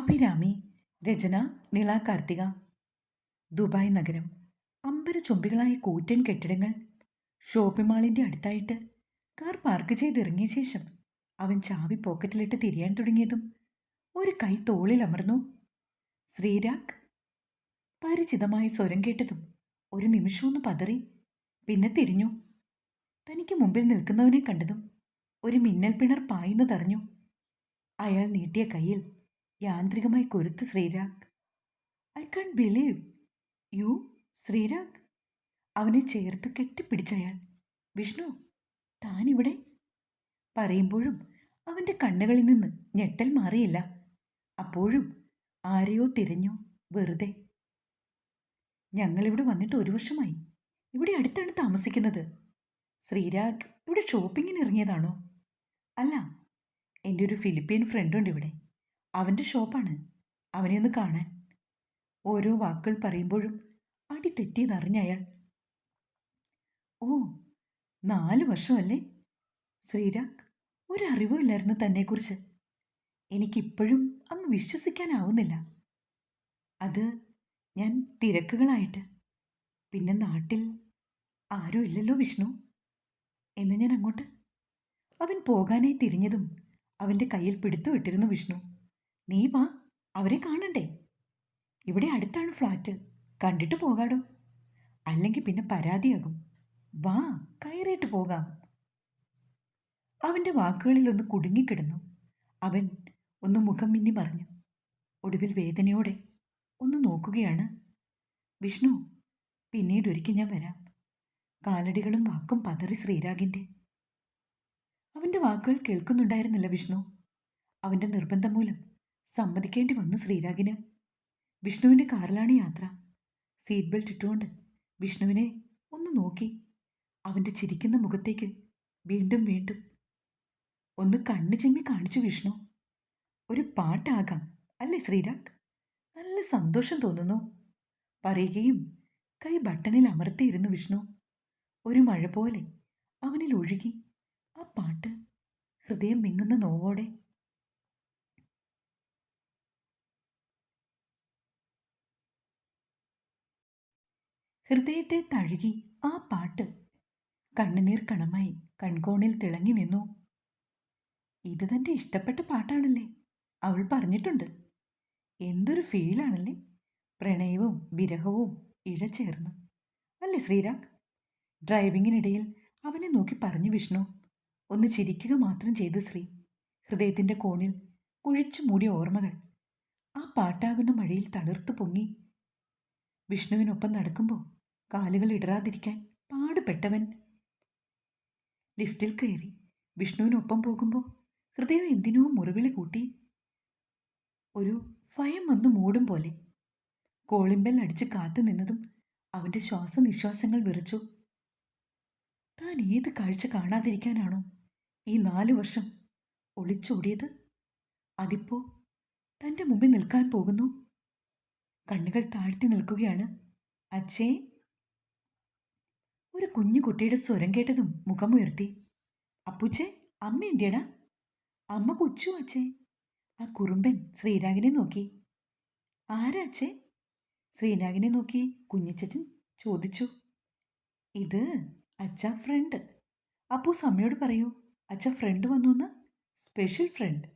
അഭിരാമി. രചന Nila Karthika. Dubai നഗരം. അമ്പരചുംബികളായ കൂറ്റൻ കെട്ടിടങ്ങൾ. ഷോപ്പിംഗ് മാളിൻ്റെ അടുത്തായിട്ട് കാർ പാർക്ക് ചെയ്തിറങ്ങിയ ശേഷം അവൻ ചാവി പോക്കറ്റിലിട്ട് തിരിയാൻ തുടങ്ങിയതും ഒരു കൈ തോളിൽ അമർന്നു. ശ്രീരാഗ്. പരിചിതമായ സ്വരം കേട്ടതും ഒരു നിമിഷമൊന്ന് പതറി. പിന്നെ തിരിഞ്ഞു. തനിക്ക് മുമ്പിൽ നിൽക്കുന്നവനെ കണ്ടതും ഒരു മിന്നൽ പിണർ പായുന്നതറിഞ്ഞു. അയാൾ നീട്ടിയ കയ്യിൽ യാന്ത്രികമായി കൊരുത്തു Sreerag. I can't believe you Sreerag. അവനെ ചേർത്ത് കെട്ടിപ്പിടിച്ചയാൾ. വിഷ്ണു, താനിവിടെ? പറയുമ്പോഴും അവൻ്റെ കണ്ണുകളിൽ നിന്ന് ഞെട്ടൽ മാറിയില്ല. അപ്പോഴും ആരെയോ തിരഞ്ഞു. വെറുതെ. ഞങ്ങളിവിടെ വന്നിട്ട് 1 വർഷമായി. ഇവിടെ അടുത്താണ് താമസിക്കുന്നത്. ശ്രീരാഗ് ഇവിടെ ഷോപ്പിങ്ങിന് ഇറങ്ങിയതാണോ? അല്ല, എൻ്റെ ഒരു ഫിലിപ്പീൻ ഫ്രണ്ടുണ്ട് ഇവിടെ. അവൻ്റെ ഷോപ്പാണ്. അവനെ ഒന്ന് കാണാൻ. ഓരോ വാക്കുകൾ പറയുമ്പോഴും അടി തെറ്റിയതറിഞ്ഞ അയാൾ. ഓ, 4 വർഷമല്ലേ? ശ്രീരാഗ്, ഒരറിവുമില്ലായിരുന്നു തന്നെക്കുറിച്ച്. എനിക്കിപ്പോഴും അങ്ങ് വിശ്വസിക്കാനാവുന്നില്ല. അത് ഞാൻ തിരക്കുകളായിട്ട്. പിന്നെ നാട്ടിൽ ആരും ഇല്ലല്ലോ വിഷ്ണു. എന്ന് ഞാൻ അങ്ങോട്ട്. അവൻ പോകാനായി തിരിഞ്ഞതും അവൻ്റെ കയ്യിൽ പിടുത്തുവിട്ടിരുന്നു വിഷ്ണു. നീ വാ, അവരെ കാണണ്ടേ? ഇവിടെ അടുത്താണ് ഫ്ലാറ്റ്. കണ്ടിട്ട് പോകാടോ. അല്ലെങ്കിൽ പിന്നെ പരാതിയാകും. വാ, കയറിയിട്ട് പോകാം. അവൻ്റെ വാക്കുകളിലൊന്ന് കുടുങ്ങിക്കിടന്നു. അവൻ ഒന്ന് മുഖം മിന്നി പറഞ്ഞു. ഒടുവിൽ വേദനയോടെ ഒന്ന് നോക്കുകയാണ്. വിഷ്ണു, പിന്നീട് ഒരിക്കൽ ഞാൻ വരാം. കാലടികളും വാക്കും പതറി ശ്രീരാഗിൻ്റെ. അവൻ്റെ വാക്കുകൾ കേൾക്കുന്നുണ്ടായിരുന്നില്ല വിഷ്ണു. അവൻ്റെ നിർബന്ധം മൂലം സമ്മതിക്കേണ്ടി വന്നു ശ്രീരാഗിന്. വിഷ്ണുവിൻ്റെ കാറിലാണ് യാത്ര. സീറ്റ് ബെൽറ്റ് ഇട്ടുകൊണ്ട് വിഷ്ണുവിനെ ഒന്ന് നോക്കി. അവൻ്റെ ചിരിക്കുന്ന മുഖത്തേക്ക് വീണ്ടും വീണ്ടും ഒന്ന് കണ്ണു ചെമ്മി കാണിച്ചു വിഷ്ണു. ഒരു പാട്ടാകാം അല്ലേ ശ്രീരാഗ്? നല്ല സന്തോഷം തോന്നുന്നു പറയുകയും കൈ ബട്ടണിൽ അമർത്തിയിരുന്നു വിഷ്ണു. ഒരു മഴ പോലെ അവനിൽ ഒഴുകി ആ പാട്ട്, ഹൃദയം വിങ്ങുന്ന നോവോടെ. ഹൃദയത്തെ തഴുകി ആ പാട്ട് കണ്ണുനീർ കണമായി കൺകോണിൽ തിളങ്ങി നിന്നു. ഇത് തൻ്റെ ഇഷ്ടപ്പെട്ട പാട്ടാണല്ലേ? അവൾ പറഞ്ഞിട്ടുണ്ട്. എന്തൊരു ഫീലാണല്ലേ? പ്രണയവും വിരഹവും ഇഴചേർന്ന് അല്ലേ ശ്രീരാഗ്? ഡ്രൈവിങ്ങിനിടയിൽ അവനെ നോക്കി പറഞ്ഞു വിഷ്ണു. ഒന്ന് ചിരിക്കുക മാത്രം ചെയ്ത് ശ്രീ. ഹൃദയത്തിൻ്റെ കോണിൽ കുഴിച്ചു മൂടിയ ഓർമ്മകൾ ആ പാട്ടാകുന്ന മഴയിൽ തളിർത്തു പൊങ്ങി. വിഷ്ണുവിനൊപ്പം നടക്കുമ്പോൾ കാലുകൾ ഇടറാതിരിക്കാൻ പാടുപെട്ടവൻ. ലിഫ്റ്റിൽ കയറി വിഷ്ണുവിനൊപ്പം പോകുമ്പോൾ ഹൃദയം എന്തിനോ മുറിവിളി കൂട്ടി. ഒരു ഭയം വന്നു മൂടും പോലെ. കോളിംബെൽ അടിച്ച് കാത്തു നിന്നതും അവൻ്റെ ശ്വാസനിശ്വാസങ്ങൾ വിറച്ചു. താൻ ഏത് കാഴ്ച കാണാതിരിക്കാനാണോ ഈ 4 വർഷം ഒളിച്ചോടിയത്? അതിപ്പോ തൻ്റെ മുമ്പിൽ നിൽക്കാൻ പോകുന്നു. കണ്ണുകൾ താഴ്ത്തി നിൽക്കുകയാണ്. അച്ഛേ. ഒരു കുഞ്ഞു കുട്ടിയുടെ സ്വരം കേട്ടതും മുഖമുയർത്തി. അപ്പുച്ചേ, അമ്മ എന്തിയടാ? അമ്മ കൊച്ചു അച്ഛേ. ആ കുറുമ്പൻ ശ്രീരാഗിനെ നോക്കി. ആരാ അച്ഛേ? ശ്രീരാഗിനെ നോക്കി കുഞ്ഞിച്ചൻ ചോദിച്ചു. ഇത് അച്ഛ ഫ്രണ്ട്. അപ്പൂസ് അമ്മയോട് പറയൂ, അച്ഛ ഫ്രണ്ട് വന്നു. Special friend.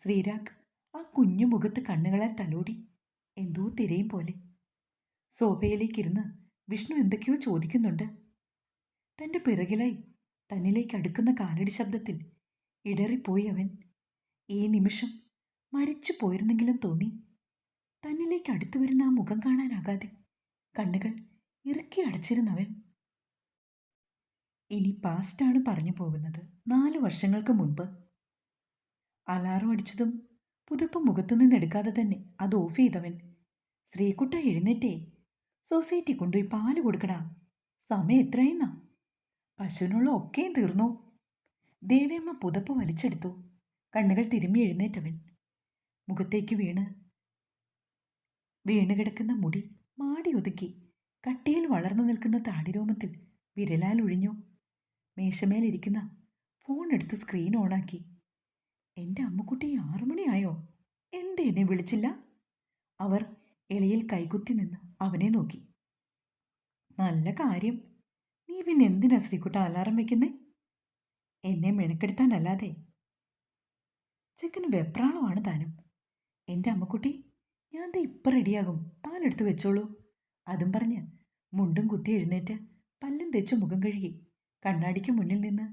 ശ്രീരാഗ് ആ കുഞ്ഞു മുഖത്ത് കണ്ണുകളാൽ തലോടി. എന്തോ തിരയും പോലെ. സോഫയിലേക്കിരുന്ന് വിഷ്ണു എന്തൊക്കെയോ ചോദിക്കുന്നുണ്ട്. തൻ്റെ പിറകിലായി തന്നിലേക്ക് അടുക്കുന്ന കാലടി ശബ്ദത്തിൽ ഇടറിപ്പോയി അവൻ. ഈ നിമിഷം മരിച്ചു പോയിരുന്നെങ്കിലും തോന്നി. തന്നിലേക്ക് അടുത്തു വരുന്ന ആ മുഖം കാണാനാകാതെ കണ്ണുകൾ ഇറുക്കി അടച്ചിരുന്നവൻ. ഇനി പാസ്റ്റാണ് പറഞ്ഞു പോകുന്നത്. 4 വർഷങ്ങൾക്ക് മുൻപ്. അലാറം അടിച്ചതും പുതപ്പ് മുഖത്തുനിന്ന് എടുക്കാതെ തന്നെ അത് ഓഫ് ചെയ്തവൻ. ശ്രീകുട്ട, എഴുന്നേറ്റേ. സൊസൈറ്റി കൊണ്ടുപോയി പാല് കൊടുക്കടാ. സമയം എത്രയെന്നാ? പശുവിനുള്ള ഒക്കെയും തീർന്നു. ദേവിയമ്മ പുതപ്പ് വലിച്ചെടുത്തു. കണ്ണുകൾ തിരുമ്മി എഴുന്നേറ്റവൻ. മുഖത്തേക്ക് വീണ് കിടക്കുന്ന മുടി മാടി ഒതുക്കി കട്ടിയിൽ വളർന്നു നിൽക്കുന്ന താടിരോമത്തിൽ വിരലാൽ ഒഴിഞ്ഞു. മേശമേലിരിക്കുന്ന ഫോൺ എടുത്ത് സ്ക്രീൻ ഓണാക്കി. എൻ്റെ അമ്മുക്കുട്ടി 6 മണിയായോ? എന്ത് എന്താ എന്നെ വിളിച്ചില്ല? അവർ എളിയിൽ കൈകുത്തി നിന്ന് അവനെ നോക്കി. നല്ല കാര്യം. നീ പിന്നെ എന്തിനാ ശ്രീകുട്ട അലാറം വെക്കുന്നേ? എന്നെ മെനക്കെടുത്താനല്ലാതെ. ചെക്കന് വെപ്രാളമാണ് താനും. എൻ്റെ അമ്മക്കുട്ടി, ഞാൻ ദേ ഇപ്പം റെഡിയാകും, പാലെടുത്ത് വെച്ചോളൂ. അതും പറഞ്ഞ് മുണ്ടും കുത്തി എഴുന്നേറ്റ് പല്ലും തെച്ച് മുഖം കഴുകി കണ്ണാടിക്ക് മുന്നിൽ നിന്ന്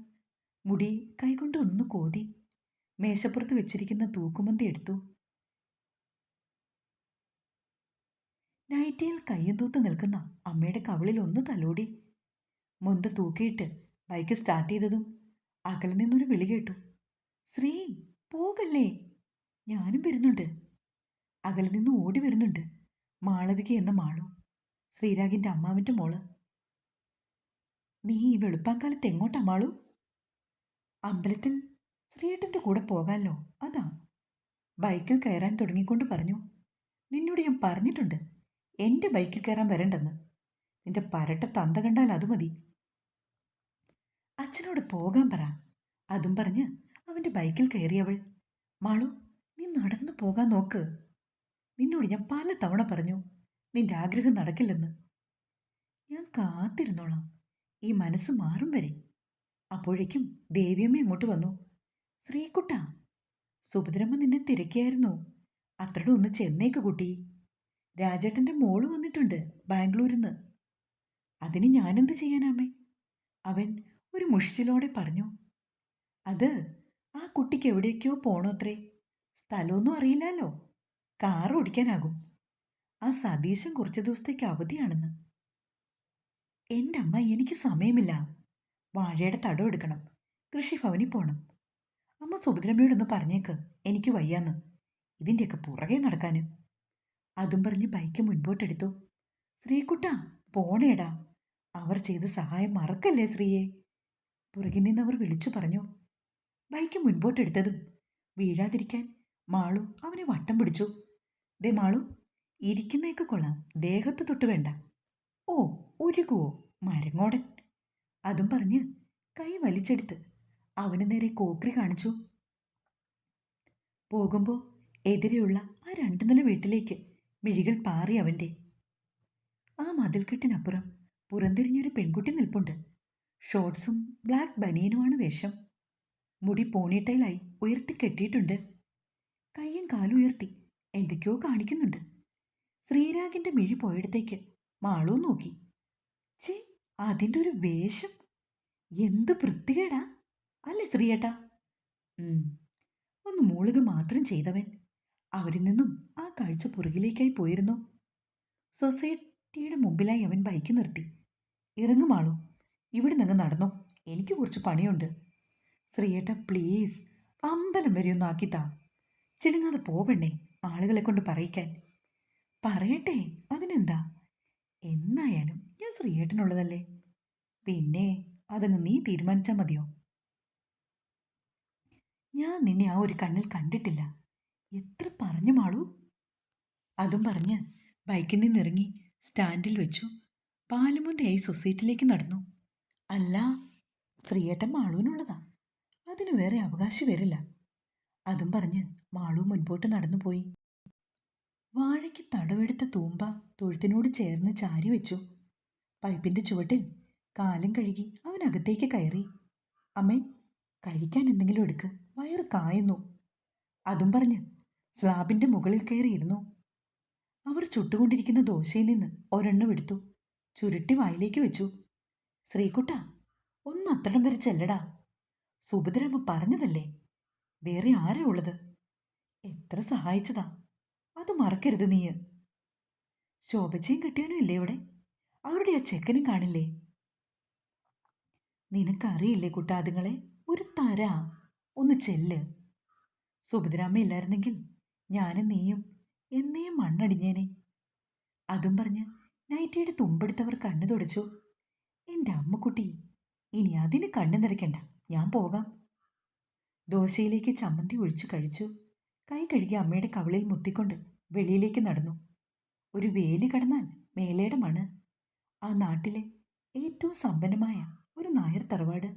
മുടി കൈകൊണ്ട് ഒന്ന് കോതി മേശപ്പുറത്ത് വെച്ചിരിക്കുന്ന തൂക്കുമന്തി എടുത്തു. നൈറ്റിയിൽ കയ്യും തൂത്ത് നിൽക്കുന്ന അമ്മയുടെ കവിളിൽ ഒന്ന് തലോടി മൊന്ത തൂക്കിയിട്ട് ബൈക്ക് സ്റ്റാർട്ട് ചെയ്തതും അകലെ നിന്നൊരു വിളി കേട്ടു. ശ്രീ, പോകല്ലേ, ഞാനും വരുന്നുണ്ട്. അകലെ നിന്ന് ഓടി വരുന്നുണ്ട് മാളവിക എന്ന മാളു, ശ്രീരാഗിൻ്റെ അമ്മാവിൻ്റെ മോള്. നീ ഈ വെളുപ്പാങ്കാലത്ത് എങ്ങോട്ടാ മാളു? അമ്പലത്തിൽ ശ്രീയേട്ടൻ്റെ കൂടെ പോകാമല്ലോ, അതാ. ബൈക്കിൽ കയറാൻ തുടങ്ങിക്കൊണ്ട് പറഞ്ഞു. നിന്നോട് ഞാൻ പറഞ്ഞിട്ടുണ്ട് എൻ്റെ ബൈക്കിൽ കയറാൻ വരണ്ടെന്ന്. നിന്റെ പരട്ട തന്ത കണ്ടാൽ അത് മതി. അച്ഛനോട് പോകാൻ പറ. അതും പറഞ്ഞ് അവൻ്റെ ബൈക്കിൽ കയറിയവൾ. മാളു, നീ നടന്നു പോകാൻ നോക്ക്. നിന്നോട് ഞാൻ പല തവണ പറഞ്ഞു നിന്റെ ആഗ്രഹം നടക്കില്ലെന്ന്. ഞാൻ കാത്തിരുന്നോളാം, ഈ മനസ്സ് മാറും വരെ. അപ്പോഴേക്കും ദേവിയമ്മ അങ്ങോട്ട് വന്നു. ശ്രീകുട്ട, സുഭദ്രമ്മ നിന്നെ തിരക്കിയായിരുന്നു, അത്രയുടെ ഒന്ന് ചെന്നേക്ക് കുട്ടി. രാജേട്ടൻ്റെ മോള് വന്നിട്ടുണ്ട് ബാംഗ്ലൂരിൽ നിന്ന്. അതിന് ഞാനെന്ത് ചെയ്യാനാമേ? അവൻ ഒരു മുഷിച്ചിലോടെ പറഞ്ഞു. അത് ആ കുട്ടിക്ക് എവിടേക്കോ പോണോത്രേ. സ്ഥലമൊന്നും അറിയില്ലല്ലോ, കാർ ഓടിക്കാനാകും. ആ സതീശൻ കുറച്ച് ദിവസത്തേക്ക് അവധിയാണെന്ന്. എൻ്റെ അമ്മ, എനിക്ക് സമയമില്ല. വാഴയുടെ തടം എടുക്കണം, കൃഷിഭവനിൽ പോകണം. അമ്മ സുഭദ്രമ്മയോടൊന്ന് പറഞ്ഞേക്ക് എനിക്ക് വയ്യാന്ന്, ഇതിൻ്റെയൊക്കെ പുറകെ നടക്കാനും. അതും പറഞ്ഞ് ബൈക്ക് മുൻപോട്ടെടുത്തു. ശ്രീകുട്ട, പോണേടാ, അവർ ചെയ്ത സഹായം മറക്കല്ലേ ശ്രീയെ, പുറകിൽ നിന്നവർ വിളിച്ചു പറഞ്ഞു. ബൈക്ക് മുൻപോട്ടെടുത്തതും വീഴാതിരിക്കാൻ മാളു അവനെ വട്ടം പിടിച്ചു. ദേ മാളു, ഇരിക്കുന്നേക്ക് കൊള്ളാം, ദേഹത്ത് തൊട്ട് വേണ്ട. ഓ, ഉരുകുവോ മരങ്ങോടൻ. അതും പറഞ്ഞ് കൈ വലിച്ചെടുത്ത് അവന് നേരെ കോക്രി കാണിച്ചു. പോകുമ്പോൾ എതിരെയുള്ള ആ 2 നില വീട്ടിലേക്ക് മിഴികൾ പാറി അവൻ്റെ. ആ മതിൽക്കെട്ടിനപ്പുറം പുറംതിരിഞ്ഞൊരു പെൺകുട്ടി നിൽപ്പുണ്ട്. ഷോർട്ട്സും ബ്ലാക്ക് ബനിയനുമാണ് വേഷം. മുടി പോണിട്ടയിലായി ഉയർത്തി കെട്ടിയിട്ടുണ്ട്. കയ്യും കാലും ഉയർത്തി എന്തൊക്കെയോ കാണിക്കുന്നുണ്ട്. ശ്രീരാഗിൻ്റെ മിഴി പോയിടത്തേക്ക് മാളു നോക്കി. ചേ, അതിൻ്റെ ഒരു വേഷം എന്ത് വൃത്തികേടാ അല്ലേ ശ്രീയേട്ടാ? ഒന്ന് മൂളുക മാത്രം ചെയ്തവൻ അവരിൽ നിന്നും ആ കാഴ്ച പുറകിലേക്കായി പോയിരുന്നു. സൊസൈറ്റിയുടെ മുമ്പിലായി അവൻ ബൈക്ക് നിർത്തി. ഇറങ്ങുമാളൂ, ഇവിടെ നിന്ന് നടന്നോ, എനിക്ക് കുറച്ച് പണിയുണ്ട്. ശ്രീയേട്ട പ്ലീസ്, അമ്പലം വരെ ഒന്ന് ആക്കിത്താ. ചിടുങ്ങാതെ പോവണ്ണേ, ആളുകളെ കൊണ്ട് പറയിക്കാൻ. പറയട്ടെ, അതിനെന്താ? എന്നായാലും ഞാൻ ശ്രീയേട്ടനുള്ളതല്ലേ, പിന്നെ അതങ്ങ് നീ തീരുമാനിച്ചാൽ മതിയോ? ഞാൻ നിന്നെ ആ ഒരു കണ്ണിൽ കണ്ടിട്ടില്ല, എത്ര പറഞ്ഞു മാളൂ. അതും പറഞ്ഞ് ബൈക്കിൽ നിന്നിറങ്ങി സ്റ്റാൻഡിൽ വെച്ചു പാലുമുന്തയായി സൊസൈറ്റിയിലേക്ക് നടന്നു. അല്ല, ശ്രീയേട്ടൻ മാളുവിനുള്ളതാ, അതിന് വേറെ അവകാശം വരില്ല. അതും പറഞ്ഞ് മാളു മുൻപോട്ട് നടന്നുപോയി. വാഴയ്ക്ക് തടവെടുത്ത തൂമ്പ തൊഴുത്തിനോട് ചേർന്ന് ചാരി വെച്ചു. പൈപ്പിൻ്റെ ചുവട്ടിൽ കാലും കഴുകി അവൻ അകത്തേക്ക് കയറി. അമ്മേ, കഴിക്കാൻ എന്തെങ്കിലും എടുക്ക്, വയറ് കായുന്നു. അതും പറഞ്ഞ് സ്ലാബിൻ്റെ മുകളിൽ കയറിയിരുന്നു. അവർ ചുട്ടുകൊണ്ടിരിക്കുന്ന ദോശയിൽ നിന്ന് ഒരെണ്ണം എടുത്തു ചുരുട്ടി വായിലേക്ക് വെച്ചു. ശ്രീകുട്ട, ഒന്ന് അത്തടം വരെ ചെല്ലടാ, സുഭദ്രമ്മ പറഞ്ഞതല്ലേ, വേറെ ആരാ ഉള്ളത്? എത്ര സഹായിച്ചതാ, അത് മറക്കരുത് നീ. ശോഭച്ചയും കിട്ടിയാനും ഇല്ലേ ഇവിടെ? അവരുടെ ആ ചെക്കനും കാണില്ലേ? നിനക്കറിയില്ലേ കുട്ടാ അതുങ്ങളെ, ഒരു തരാ, ഒന്ന് ചെല്ല്. സുഭദ്രാമ്മ ഇല്ലായിരുന്നെങ്കിൽ ഞാനും നീയും എന്നേയും മണ്ണടിഞ്ഞേനെ. അതും പറഞ്ഞ് നൈറ്റിയുടെ തുമ്പെടുത്തവർ കണ്ണു തുടച്ചു. എൻ്റെ അമ്മക്കുട്ടി, ഇനി അതിന് കണ്ണു നിറയ്ക്കണ്ട, ഞാൻ പോകാം. ദോശയിലേക്ക് ചമ്മന്തി ഒഴിച്ചു കഴിച്ചു. കൈ കഴുകി അമ്മയുടെ കവിളിൽ മുത്തിക്കൊണ്ട് വെളിയിലേക്ക് നടന്നു. ഒരു വേലി കടന്നാൽ മേലേടെ മണ്. ആ നാട്ടിലെ ഏറ്റവും സമ്പന്നമായ ഒരു നായർ തറവാട്.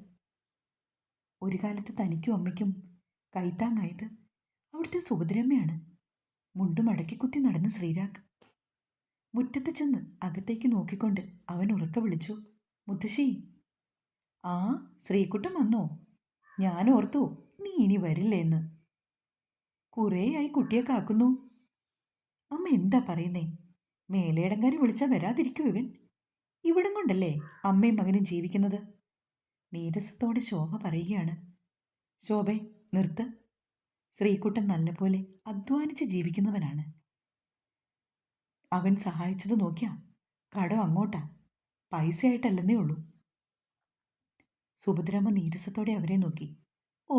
ഒരു കാലത്ത് തനിക്കും അമ്മയ്ക്കും കൈത്താങ്ങായത് അവിടുത്തെ സുഭദ്രമ്മയാണ്. മുണ്ടും മടക്കിക്കുത്തി നടന്ന് ശ്രീരാഗ്. മുറ്റത്ത് ചെന്ന് അകത്തേക്ക് നോക്കിക്കൊണ്ട് അവൻ ഉറക്കെ വിളിച്ചു, മുത്തശ്ശി. ആ, ശ്രീകുട്ടൻ വന്നോ? ഞാൻ ഓർത്തു നീ ഇനി വരില്ലേന്ന്. കുറേയായി കുട്ടിയെ കാക്കുന്നു. അമ്മ എന്താ പറയുന്നേ? മേലേടങ്കാരി വിളിച്ചാൽ വരാതിരിക്കൂ ഇവൻ? ഇവിടം കൊണ്ടല്ലേ അമ്മയും മകനും ജീവിക്കുന്നത്? നീരസത്തോടെ ശോഭ പറയുകയാണ്. ശോഭേ, നിർത്ത്. ശ്രീകുട്ടൻ നല്ലപോലെ അധ്വാനിച്ച് ജീവിക്കുന്നവനാണ്. അവൻ സഹായിച്ചത് നോക്കിയാ കടം അങ്ങോട്ടാ, പൈസയായിട്ടല്ലെന്നേ ഉള്ളൂ. സുഭദ്രമ്മ നീരസത്തോടെ അവരെ നോക്കി. ഓ,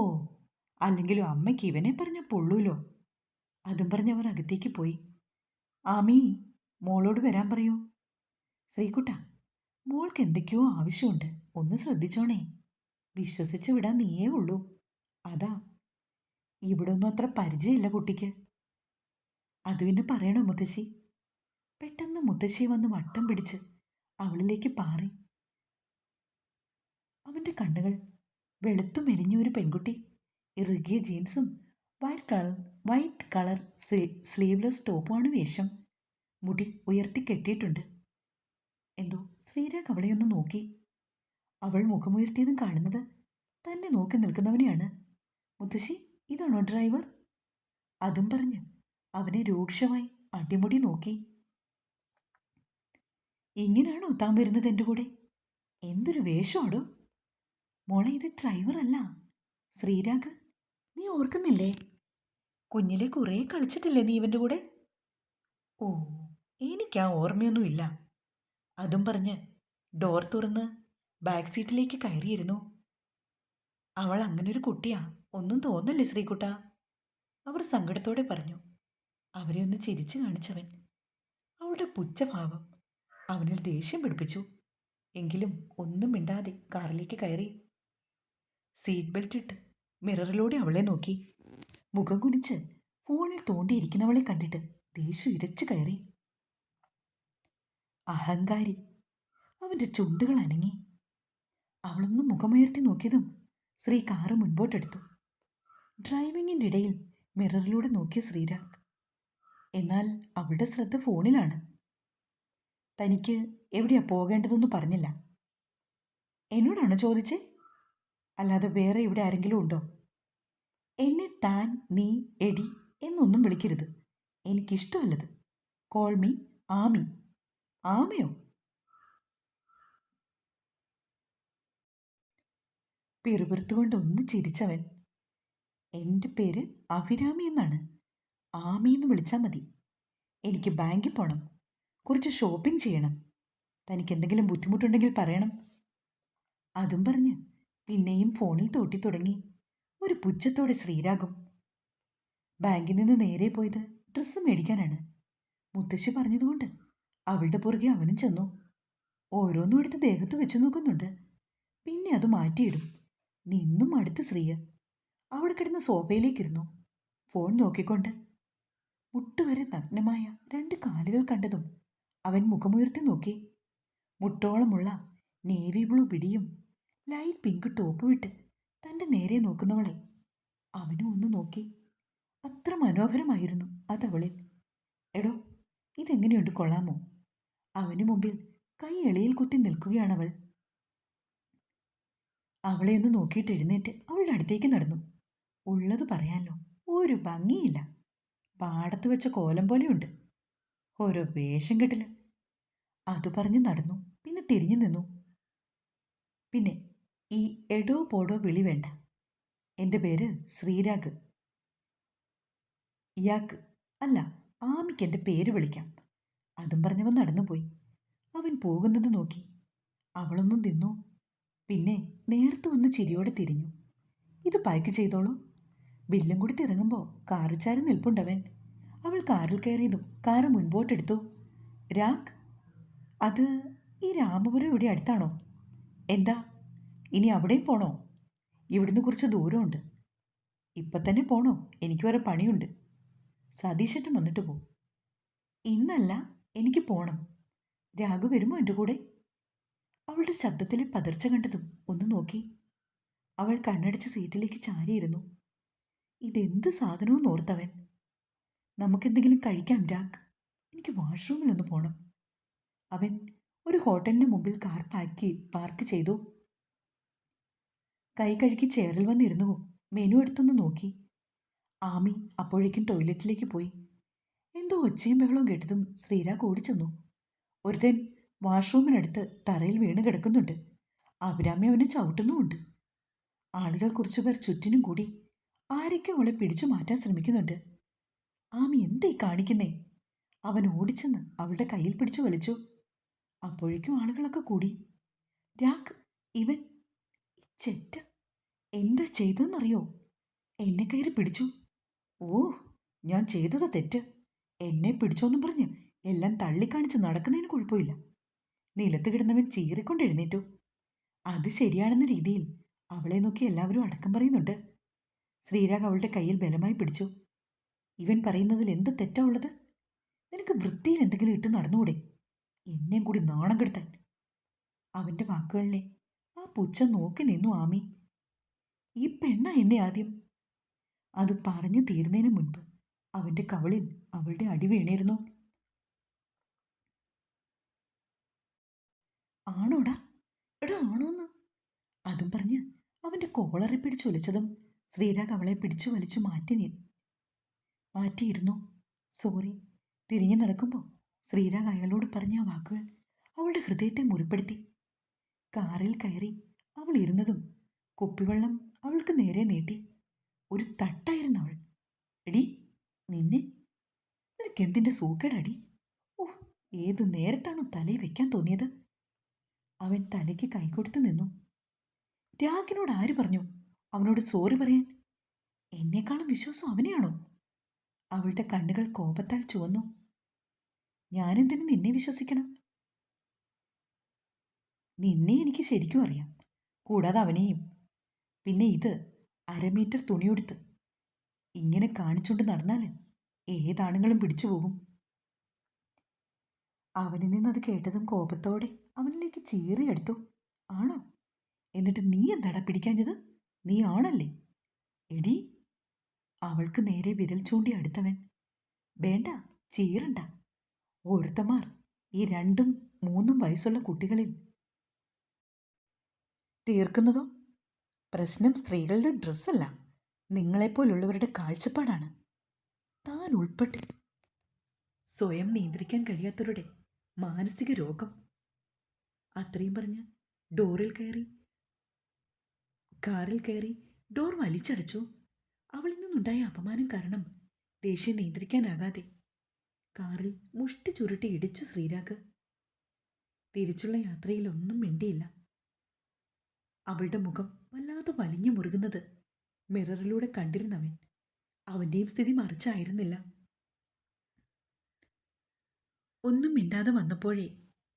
അല്ലെങ്കിലും അമ്മയ്ക്ക് ഇവനെ പറഞ്ഞ പൊള്ളൂലോ. അതും പറഞ്ഞവർ അകത്തേക്ക് പോയി. ആമീ, മോളോട് വരാൻ പറയൂ. ശ്രീകുട്ട, മോൾക്ക് എന്തൊക്കെയോ ആവശ്യമുണ്ട്, ഒന്ന് ശ്രദ്ധിച്ചോണേ. വിശ്വസിച്ച് വിടാൻ നീയേ ഉള്ളൂ. അതാ, ഇവിടെ ഒന്നും അത്ര പരിചയമില്ല കുട്ടിക്ക്. അത് പിന്നെ പറയണോ മുത്തശ്ശി? പെട്ടെന്ന് മുത്തശ്ശി വന്ന് വട്ടം പിടിച്ച് അവളിലേക്ക് പാറി. അവൻ്റെ കണ്ണുകൾ വെളുത്തു മെലിഞ്ഞ ഒരു പെൺകുട്ടി, ഇറുകിയ ജീൻസും വൈറ്റ് കളർ സ്ലീവ്ലെസ് ടോപ്പുമാണ് വേഷം. മുടി ഉയർത്തി കെട്ടിയിട്ടുണ്ട്. എന്തോ ശ്രീരാഗ് അവളെയൊന്ന് നോക്കി. അവൾ മുഖമുയർത്തിയതും കാണുന്നത് തന്നെ നോക്കി നിൽക്കുന്നവനെയാണ്. മുത്തശ്ശി, ഇതാണോ ഡ്രൈവർ? അതും പറഞ്ഞ് അവനെ രൂക്ഷമായി അടിമുടി നോക്കി. ഇങ്ങനെയാണോ താൻ വരുന്നത് എൻ്റെ കൂടെ? എന്തൊരു വേഷമാടോ? മോളെ, ഇത് ഡ്രൈവർ അല്ല, ശ്രീരാഗ്. നീ ഓർക്കുന്നില്ലേ? കുഞ്ഞിലെ കുറേ കളിച്ചിട്ടില്ലേ നീ ഇവൻ്റെ കൂടെ? ഓ, എനിക്കാ ഓർമ്മയൊന്നുമില്ല. അതും പറഞ്ഞ് ഡോർ തുറന്ന് ബാക്ക് സീറ്റിലേക്ക് കയറിയിരുന്നു. അവൾ അങ്ങനൊരു കുട്ടിയാ, ഒന്നും തോന്നല്ലേ ശ്രീകുട്ട? അവർ സങ്കടത്തോടെ പറഞ്ഞു. അവരെ ഒന്ന് ചിരിച്ചു കാണിച്ചവൻ. അവളുടെ പുച്ഛഭാവം അവനിൽ ദേഷ്യം പിടിപ്പിച്ചു. എങ്കിലും ഒന്നും മിണ്ടാതെ കാറിലേക്ക് കയറി. സീറ്റ് ബെൽറ്റ് ഇട്ട് മിററിലൂടെ അവളെ നോക്കി. മുഖം കുനിച്ച് ഫോണിൽ തോണ്ടിയിരിക്കുന്നവളെ കണ്ടിട്ട് ദേഷ്യം ഇരച്ചു കയറി. അഹങ്കാരി. അവൻ്റെ ചുണ്ടുകൾ അനങ്ങി. അവളൊന്നും മുഖമുയർത്തി നോക്കിയതും ശ്രീ കാറ് മുൻപോട്ടെടുത്തു. ഡ്രൈവിങ്ങിൻ്റെ ഇടയിൽ മിററിലൂടെ നോക്കിയ ശ്രീരാഗ്. എന്നാൽ അവളുടെ ശ്രദ്ധ ഫോണിലാണ്. തനിക്ക് എവിടെയാ പോകേണ്ടതെന്ന് പറഞ്ഞില്ല. എന്നോടാണ് ചോദിച്ചേ? അല്ലാതെ വേറെ ഇവിടെ ആരെങ്കിലും ഉണ്ടോ? എന്നെ താൻ, നീ, എടി എന്നൊന്നും വിളിക്കരുത്. എനിക്കിഷ്ടമല്ലത്. Call me Aami. ആമയോ? പിറുപിറുത്തുകൊണ്ട് ഒന്ന് ചിരിച്ചവൻ. എൻ്റെ പേര് അഭിരാമി എന്നാണ്. ആമി എന്ന് വിളിച്ചാൽ മതി. എനിക്ക് ബാങ്കിൽ പോകണം, കുറച്ച് ഷോപ്പിംഗ് ചെയ്യണം. തനിക്ക് എന്തെങ്കിലും ബുദ്ധിമുട്ടുണ്ടെങ്കിൽ പറയണം. അതും പറഞ്ഞ് പിന്നെയും ഫോണിൽ തോട്ടി തുടങ്ങി. ഒരു പുച്ഛത്തോടെ ശ്രീരാഗും. ബാങ്കിൽ നിന്ന് നേരെ പോയത് ഡ്രസ്സ് മേടിക്കാനാണ്. മുത്തശ്ശി പറഞ്ഞതുകൊണ്ട് അവളുടെ പുറകെ അവനും ചെന്നു. ഓരോന്നും എടുത്ത് ദേഹത്ത് വെച്ച് നോക്കുന്നുണ്ട്. പിന്നെ അത് മാറ്റിയിടും. നിന്നും അടുത്ത് ശ്രീയ അവിടെ കിടന്ന സോഫയിലേക്കിരുന്നു, ഫോൺ നോക്കിക്കൊണ്ട്. മുട്ടുവരെ നഗ്നമായ 2 കാലുകൾ കണ്ടതും അവൻ മുഖമുയർത്തി നോക്കി. മുട്ടോളമുള്ള നേവി ബ്ലൂ പിടിയും ലൈറ്റ് പിങ്ക് ടോപ്പ് വിട്ട് തൻ്റെ നേരെ നോക്കുന്നവളെ അവനും ഒന്ന് നോക്കി. അത്ര മനോഹരമായിരുന്നു അതവളിൽ. എടോ, ഇതെങ്ങനെയുണ്ട്, കൊള്ളാമോ? അവന് മുമ്പിൽ കൈ എളിയിൽ കുത്തി നിൽക്കുകയാണവൾ. അവളെ ഒന്ന് നോക്കിയിട്ട് എഴുന്നേറ്റ് അവളുടെ അടുത്തേക്ക് നടന്നു. ഉള്ളത് പറയാലോ, ഒരു ഭംഗിയില്ല. പാടത്ത് വെച്ച കോലം പോലെയുണ്ട്. ഓരോ വേഷം കെട്ടില്. അത് പറഞ്ഞ് നടന്നു. പിന്നെ തിരിഞ്ഞു നിന്നു. പിന്നെ ഈ എടോ പോടോ വിളി വേണ്ട. എൻ്റെ പേര് ശ്രീരാഗ്. ഇയാൾക്ക്, അല്ല, ആമിക്ക് എൻ്റെ പേര് വിളിക്കാം. അതും പറഞ്ഞവൻ നടന്നുപോയി. അവൻ പോകുന്നത് നോക്കി. അവളൊന്നും തിന്നു. പിന്നെ നേരത്തെ വന്ന് ചിരിയോടെ തിരിഞ്ഞു. ഇത് പാക്ക് ചെയ്തോളൂ. ബില്ലും കൂടി തിറങ്ങുമ്പോൾ കാറിച്ചാരി നിൽപ്പുണ്ടവൻ. അവൾ കാറിൽ കയറിയതും കാറ് മുൻപോട്ടെടുത്തു. രാഗ്, അത് ഈ രാമപുരം ഇവിടെ അടുത്താണോ? എന്താ, ഇനി അവിടെയും പോണോ? ഇവിടുന്ന് കുറച്ച് ദൂരമുണ്ട്. ഇപ്പം തന്നെ പോണോ? എനിക്ക് വരെ പണിയുണ്ട്. സതീശേട്ടൻ വന്നിട്ട് പോ. ഇന്നല്ല, എനിക്ക് പോണം. രാഘു വരുമോ എൻ്റെ കൂടെ? അവളുടെ ശബ്ദത്തിലെ പതർച്ച കണ്ടതും ഒന്ന് നോക്കി. അവൾ കണ്ണടച്ച് സീറ്റിലേക്ക് ചാരിയിരുന്നു. ഇതെന്ത് സാധനവും ഓർത്തവൻ. നമുക്കെന്തെങ്കിലും കഴിക്കാം രാഗ്. എനിക്ക് വാഷ്റൂമിലൊന്ന് പോണം. അവൻ ഒരു ഹോട്ടലിന് മുമ്പിൽ കാർ പാർക്ക് ചെയ്തു. കൈ കഴുകി ചെയറിൽ വന്നിരുന്നു. മെനു എടുത്തൊന്ന് നോക്കി. ആമി അപ്പോഴേക്കും ടോയ്ലറ്റിലേക്ക് പോയി. എന്തോ ഒച്ചയും ബഹളവും കേട്ടതും ശ്രീരാഗ് ഓടിച്ചെന്നു. ഒരുത്തൻ വാഷ്റൂമിനടുത്ത് തറയിൽ വീണ് കിടക്കുന്നുണ്ട്. അഭിരാമി അവനെ ചവിട്ടുന്നുമുണ്ട്. ആളുകൾ കുറച്ചുപേർ ചുറ്റിനും കൂടി ആരൊക്കെ അവളെ പിടിച്ചു മാറ്റാൻ ശ്രമിക്കുന്നുണ്ട്. ആമി എന്തേ കാണിക്കുന്നേ? അവൻ ഓടിച്ചെന്ന് അവളുടെ കയ്യിൽ പിടിച്ചു വലിച്ചു. അപ്പോഴേക്കും ആളുകളൊക്കെ കൂടി. രാഗ്, ഇവൻ ചെറ്റ എന്താ ചെയ്തെന്നറിയോ? എന്നെ കയറി പിടിച്ചു. ഓ, ഞാൻ ചെയ്തത് തെറ്റ്. എന്നെ പിടിച്ചോന്നും പറഞ്ഞ് എല്ലാം തള്ളിക്കാണിച്ച് നടക്കുന്നതിന് കുഴപ്പമില്ല. നിലത്ത് കിടന്നവൻ ചീറിക്കൊണ്ട് എഴുന്നേറ്റു. അത് ശരിയാണെന്ന രീതിയിൽ അവളെ നോക്കി എല്ലാവരും അടക്കം പറയുന്നുണ്ട്. ശ്രീരാഗ് അവളുടെ കയ്യിൽ ബലമായി പിടിച്ചു. ഇവൻ പറയുന്നതിൽ എന്ത് തെറ്റാ ഉള്ളത്? നിനക്ക് വൃത്തിയിൽ എന്തെങ്കിലും ഇട്ട് നടന്നുകൂടെ? എന്നെയും കൂടി നാണം കെടുത്താൻ. അവന്റെ വാക്കുകളിലെ ആ പുച്ഛം നോക്കി നിന്നു ആമി. ഈ പെണ്ണ എന്നെ ആദ്യം. അത് പറഞ്ഞു തീരുന്നതിന് മുൻപ് അവന്റെ കവളിൽ അവളുടെ അടി വീണിരുന്നു. ആണോടാ? എടാ ആണോന്ന്? അതും പറഞ്ഞ് അവന്റെ കോളറി പിടിച്ചൊലിച്ചതും ശ്രീരാഗ് അവളെ പിടിച്ചു വലിച്ചു മാറ്റിയിരുന്നു. സോറി. തിരിഞ്ഞു നടക്കുമ്പോൾ ശ്രീരാഗ് അയാളോട് പറഞ്ഞ ആ വാക്കുകൾ അവളുടെ ഹൃദയത്തെ മുറിപ്പെടുത്തി. കാറിൽ കയറി അവൾ ഇരുന്നതും കുപ്പിവെള്ളം അവൾക്ക് നേരെ നീട്ടി. ഒരു തട്ടായിരുന്നു അവൾ. എടി, നിനക്കെന്തിൻ്റെ സൂക്കേടടി? ഓ, ഏത് നേരത്താണോ തലയിൽ വെക്കാൻ തോന്നിയത്? അവൻ തലയ്ക്ക് കൈകൊടുത്ത് നിന്നു. രാഗിനോട് ആര് പറഞ്ഞു അവനോട് സോറി പറയാൻ? എന്നെക്കാളും വിശ്വാസം അവനെയാണോ? അവളുടെ കണ്ണുകൾ കോപത്താൽ ചുവന്നു. ഞാനെന്തിനു നിന്നെ വിശ്വസിക്കണം? നിന്നെ എനിക്ക് ശരിക്കും അറിയാം, കൂടാതെ അവനെയും. പിന്നെ ഇത് 1/2 മീറ്റർ തുണിയെടുത്ത് ഇങ്ങനെ കാണിച്ചുകൊണ്ട് നടന്നാൽ ഏതാണുങ്ങളും പിടിച്ചു പോകും. അവനിൽ നിന്നത് കേട്ടതും കോപത്തോടെ അവനിലേക്ക് ചീറിയെടുത്തു. ആണോ? എന്നിട്ട് നീ എന്താടാ പിടിക്കാഞ്ഞത്? നീ ആണല്ലേ? എടി, അവൾക്ക് നേരെ വിരൽ ചൂണ്ടി അടുത്തവൻ. വേണ്ട, ചീറണ്ട. ഒരുത്തമാർ ഈ 2ഉം 3ഉം വയസ്സുള്ള കുട്ടികളിൽ തീർക്കുന്നതോ? പ്രശ്നം സ്ത്രീകളുടെ ഡ്രസ്സല്ല, നിങ്ങളെപ്പോലുള്ളവരുടെ കാഴ്ചപ്പാടാണ്. താൻ ഉൾപ്പെട്ട് സ്വയം നിയന്ത്രിക്കാൻ കഴിയാത്തവരുടെ മാനസിക രോഗം. അത്രയും പറഞ്ഞ് കാറിൽ കയറി ഡോർ വലിച്ചടച്ചു. അവളിൽ നിന്നുണ്ടായ അപമാനം കാരണം ദേഷ്യം നിയന്ത്രിക്കാനാകാതെ കാറിൽ മുഷ്ടി ചുരുട്ടി ഇടിച്ചു ശ്രീരാഗ്. തിരിച്ചുള്ള യാത്രയിൽ ഒന്നും മിണ്ടിയില്ല. അവളുടെ മുഖം വല്ലാതെ വലിഞ്ഞു മുറുകുന്നത് മിററിലൂടെ കണ്ടിരുന്നവൻ അവൻ്റെയും സ്ഥിതി മറിച്ചായിരുന്നില്ല. ഒന്നും മിണ്ടാതെ വന്നപ്പോഴേ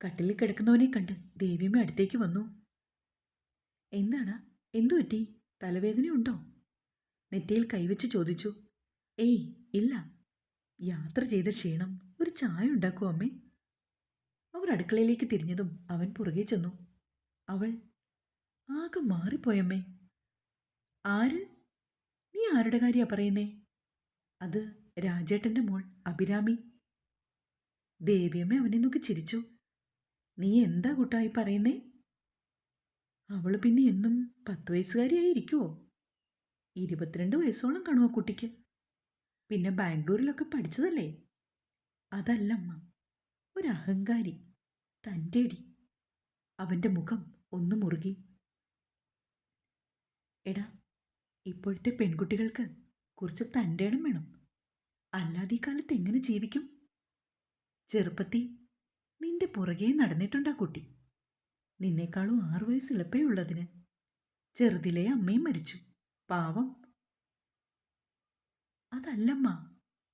കട്ടിലിൽ കിടക്കുന്നവനെ കണ്ട് ദേവിയമ്മ അടുത്തേക്ക് വന്നു. എന്താണ്? എന്തു പറ്റി? തലവേദനയുണ്ടോ? നെറ്റിയിൽ കൈവച്ച് ചോദിച്ചു. ഏയ് ഇല്ല, യാത്ര ചെയ്ത ക്ഷീണം. ഒരു ചായ ഉണ്ടാക്കൂ അമ്മേ. അവർ അടുക്കളയിലേക്ക് തിരിഞ്ഞതും അവൻ പുറകെ ചെന്നു. അവൾ ആകെ മാറിപ്പോയമ്മേ. ആര്? നീ ആരുടെ കാര്യാ പറയുന്നേ? അത് രാജേട്ടൻ്റെ മോൾ അഭിരാമി. ദേവിയമ്മ അവനെ നോക്കി ചിരിച്ചു. നീ എന്താ കുട്ടായി പറയുന്നേ? അവൾ പിന്നെ എന്നും 10 വയസ്സുകാരിയായിരിക്കുവോ? 22 വയസ്സോളം കാണുമോ കുട്ടിക്ക്? പിന്നെ ബാംഗ്ലൂരിലൊക്കെ പഠിച്ചതല്ലേ? അതല്ലമ്മ, ഒരു അഹങ്കാരി, തൻ്റെടി. അവൻ്റെ മുഖം ഒന്ന് മുറുകി. എടാ, ഇപ്പോഴത്തെ പെൺകുട്ടികൾക്ക് കുറച്ച് തൻ്റെടം വേണം. അല്ലാതെ ഈ കാലത്ത് എങ്ങനെ ജീവിക്കും? ചെറുപ്പത്തിൽ നിന്റെ പുറകെ നടന്നിട്ടുണ്ടാ കുട്ടി. നിന്നേക്കാളും 6 വയസ്സ് ഇളപ്പേ ഉള്ളതിന്. ചെറുതിലേ അമ്മയും മരിച്ചു, പാവം. അതല്ലമ്മ,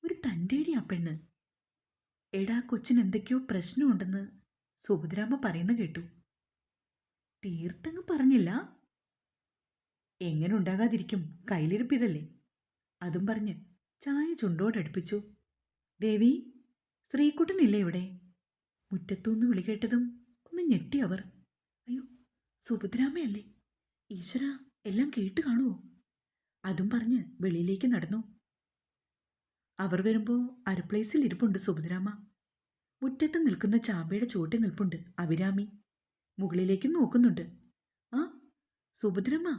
ഒരു തൻ്റെടി ആ പെണ്ണ്. എടാ, കൊച്ചിന് എന്തൊക്കെയോ പ്രശ്നമുണ്ടെന്ന് സുഭദ്രാമ്മ പറയുന്ന കേട്ടു. തീർത്തങ്ങ് പറഞ്ഞില്ല. എങ്ങനെ ഉണ്ടാകാതിരിക്കും, കയ്യിലിരിപ്പിതല്ലേ. അതും പറഞ്ഞ് ചായ ചുണ്ടോടടുപ്പിച്ചു. ദേവി, ശ്രീകുട്ടനില്ലേ ഇവിടെ? മുറ്റത്തുനിന്ന് വിളി കേട്ടതും ഒന്ന് ഞെട്ടി അവർ. അയ്യോ, സുഭദ്രാമ്മയല്ലേ? ഈശ്വര, എല്ലാം കേട്ട് കാണുമോ? അതും പറഞ്ഞ് വെളിയിലേക്ക് നടന്നു. അവർ വരുമ്പോൾ അരപ്ലേസിൽ ഇരിപ്പുണ്ട് സുഭദ്രാമ്മ. മുറ്റത്ത് നിൽക്കുന്ന ചാമ്പയുടെ ചുവട്ടിൽ നിൽപ്പുണ്ട് അഭിരാമി. മുകളിലേക്ക് നോക്കുന്നുണ്ട്. ആ സുഭദ്രമ്മ,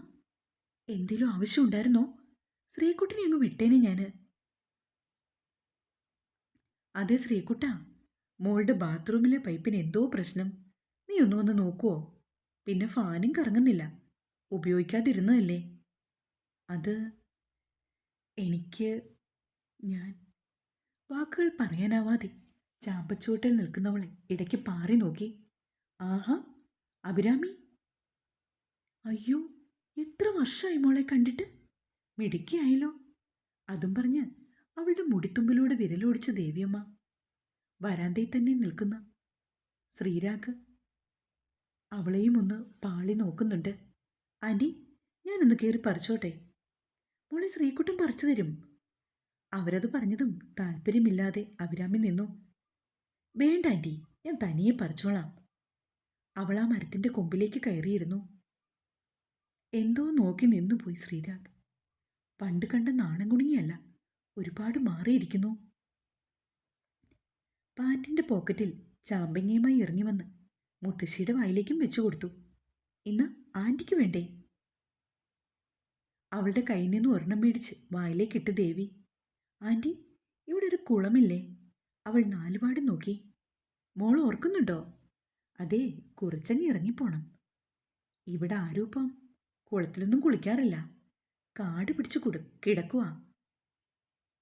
എന്തേലും ആവശ്യമുണ്ടായിരുന്നോ? ശ്രീകുട്ടിനെ അങ്ങ് വിട്ടേനെ ഞാൻ. അതെ ശ്രീകുട്ട, മോളുടെ ബാത്റൂമിലെ പൈപ്പിന് എന്തോ പ്രശ്നം. നീ ഒന്ന് വന്ന് നോക്കുവോ? പിന്നെ ഫാനും കറങ്ങുന്നില്ല. ഉപയോഗിക്കാതിരുന്നതല്ലേ? അത് എനിക്ക് ഞാൻ വാക്കുകൾ പറയാനാവാതെ ചാമ്പച്ചുവട്ടിൽ നിൽക്കുന്നവളെ ഇടയ്ക്ക് പാറി നോക്കി. ആഹാ, അഭിരാമി! അയ്യോ, എത്ര വർഷമായി മോളെ കണ്ടിട്ട്. മിടുക്കിയായല്ലോ. അതും പറഞ്ഞ് അവളുടെ മുടിത്തുമ്പിലൂടെ വിരലോടിച്ച ദേവിയമ്മ. വരാന്തയിൽ തന്നെ നിൽക്കുന്ന ശ്രീരാഗ് അവളെയും ഒന്ന് പാളി നോക്കുന്നുണ്ട്. ആൻറ്റി, ഞാനൊന്ന് കയറി പറിച്ചോട്ടെ? മോളെ ശ്രീകുട്ടൻ പറിച്ചു തരും. അവരത് പറഞ്ഞതും താല്പര്യമില്ലാതെ അഭിരാമി നിന്നു. വേണ്ട ആൻറ്റി, ഞാൻ തനിയെ പറിച്ചോളാം. അവൾ ആ മരത്തിൻ്റെ കൊമ്പിലേക്ക് കയറിയിരുന്നു. എന്തോ നോക്കി നിന്നുപോയി ശ്രീരാഗ്. പണ്ട് കണ്ട നാണം കുണുങ്ങിയല്ല, ഒരുപാട് മാറിയിരിക്കുന്നു. പാറ്റിൻ്റെ പോക്കറ്റിൽ ചാമ്പങ്ങയുമായി ഇറങ്ങി വന്ന് മുത്തശ്ശിയുടെ വായിലേക്കും വെച്ചു കൊടുത്തു. ഇന്ന് ആൻറ്റിക്ക് വേണ്ടേ? അവളുടെ കയ്യിൽ നിന്ന് ഒരെണ്ണം മേടിച്ച് വായിലേക്കിട്ട് ദേവി. ആൻറ്റി, ഇവിടെ ഒരു കുളമില്ലേ? അവൾ നാലുപാട് നോക്കി. മോൾ ഓർക്കുന്നുണ്ടോ? അതെ, കുറച്ചങ്ങ് ഇറങ്ങിപ്പോണം. ഇവിടെ ആരൂപ്പം കുളത്തിലൊന്നും കുളിക്കാറില്ല. കാട് പിടിച്ച് കിടക്കുവാ.